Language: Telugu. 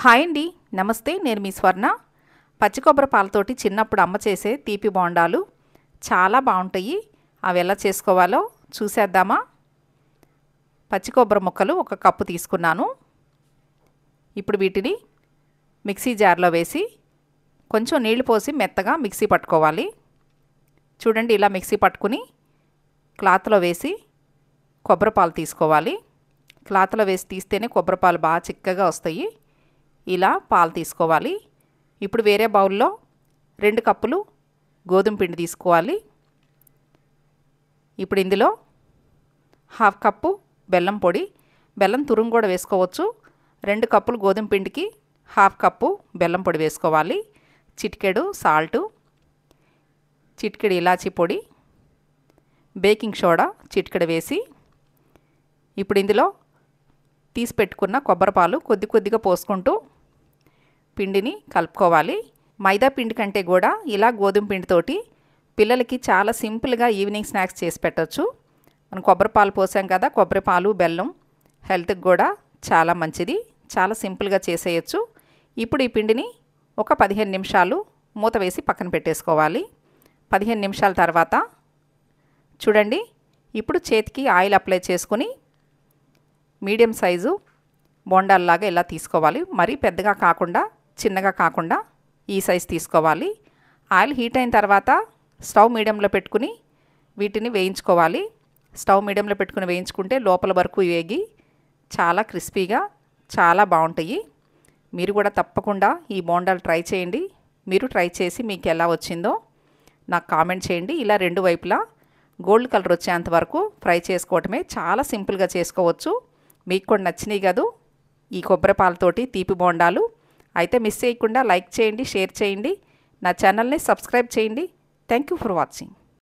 హాయ్ అండి, నమస్తే. నేను మీ స్వర్ణ. పచ్చి కొబ్బరి పాలతోటి చిన్నప్పుడు అమ్మ చేసే తీపి బోండాలు చాలా బాగుంటాయి. అవి ఎలా చేసుకోవాలో చూసేద్దామా? పచ్చి కొబ్బరి ముక్కలు ఒక కప్పు తీసుకున్నాను. ఇప్పుడు వీటిని మిక్సీ జార్లో వేసి కొంచెం నీళ్లు పోసి మెత్తగా మిక్సీ పట్టుకోవాలి. చూడండి, ఇలా మిక్సీ పట్టుకుని క్లాత్లో వేసి కొబ్బరి పాలు తీసుకోవాలి. క్లాత్లో వేసి తీస్తేనే కొబ్బరి పాలు బాగా చిక్కగా వస్తాయి. ఇలా పాలు తీసుకోవాలి. ఇప్పుడు వేరే బౌల్లో 2 కప్పులు గోధుమ పిండి తీసుకోవాలి. ఇప్పుడు ఇందులో 1/2 కప్పు బెల్లం పొడి, బెల్లం తురుము కూడా వేసుకోవచ్చు. 2 కప్పులు గోధుమ పిండికి 1/2 కప్పు బెల్లం పొడి వేసుకోవాలి. చిటికెడు సాల్టు, చిటికెడు ఇలాచీ పొడి, బేకింగ్ సోడా చిటికెడు వేసి ఇప్పుడు ఇందులో తీసి పెట్టుకున్న కొబ్బరి పాలు కొద్ది కొద్దిగా పోసుకుంటూ పిండిని కలుపుకోవాలి. మైదా పిండి కంటే కూడా ఇలా గోధుమ పిండితోటి పిల్లలకి చాలా సింపుల్గా ఈవినింగ్ స్నాక్స్ చేసి పెట్టవచ్చు. మనం కొబ్బరి పాలు పోసాం కదా, కొబ్బరి పాలు బెల్లం హెల్త్కి కూడా చాలా మంచిది. చాలా సింపుల్గా చేసేయచ్చు. ఇప్పుడు ఈ పిండిని ఒక 15 నిమిషాలు మూత వేసి పక్కన పెట్టేసుకోవాలి. 15 నిమిషాల తర్వాత చూడండి, ఇప్పుడు చేతికి ఆయిల్ అప్లై చేసుకుని మీడియం సైజు బోండాల్లాగా ఇలా తీసుకోవాలి. మరీ పెద్దగా కాకుండా చిన్నగా కాకుండా ఈ సైజు తీసుకోవాలి. ఆయిల్ హీట్ అయిన తర్వాత స్టవ్ మీడియంలో పెట్టుకుని వీటిని వేయించుకోవాలి. స్టవ్ మీడియంలో పెట్టుకుని వేయించుకుంటే లోపల వరకు వేగి చాలా క్రిస్పీగా చాలా బాగుంటాయి. మీరు కూడా తప్పకుండా ఈ బోండాలు ట్రై చేయండి. మీరు ట్రై చేసి మీకు ఎలా వచ్చిందో నాకు కామెంట్ చేయండి. ఇలా 2 వైపులా గోల్డ్ కలర్ వచ్చేంత వరకు ఫ్రై చేసుకోవటమే. చాలా సింపుల్గా చేసుకోవచ్చు. మీకు కూడా నచ్చినాయి కదూ ఈ కొబ్బరి పాలతోటి తీపి బోండాలు? అయితే మిస్ చేయకుండా లైక్ చేయండి, షేర్ చేయండి, నా ఛానల్ని సబ్స్క్రైబ్ చేయండి. Thank you for watching.